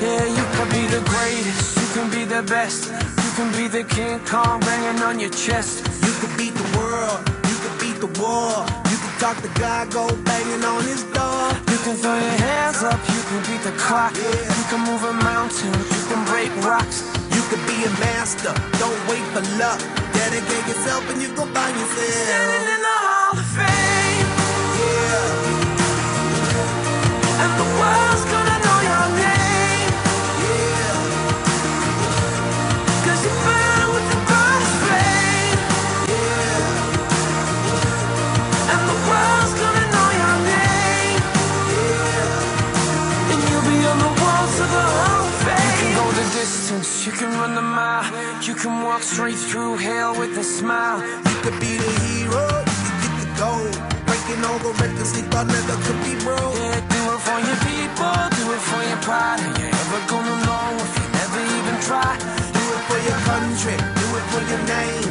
Yeah, you can be the greatest, you can be the best, you can be the King Kong banging on your chest. You could beat the world, you could beat the war. You can talk to God, go banging on his door. You can throw your hands up, you can beat the clock. You can move a mountain, you can break rocks. You could be a master, don't wait for luck. Dedicate yourself and you go find yourself. Standing in the Hall of Fame. Yeah. And the world's gonna know your name. Yeah. 'Cause you burn with the brightest flame. Yeah. And the world's gonna know your name. Yeah. And you'll be on the walls of the Hall of Fame. You can go the distance, you can run the mile. You can walk straight through hell with a smile. You could be the hero, you could get the gold. Breaking all the records they thought never could be broke. Yeah, do it for your people, do it for your pride. Are you ever gonna know if you never even try? Do it for your country, do it for your name.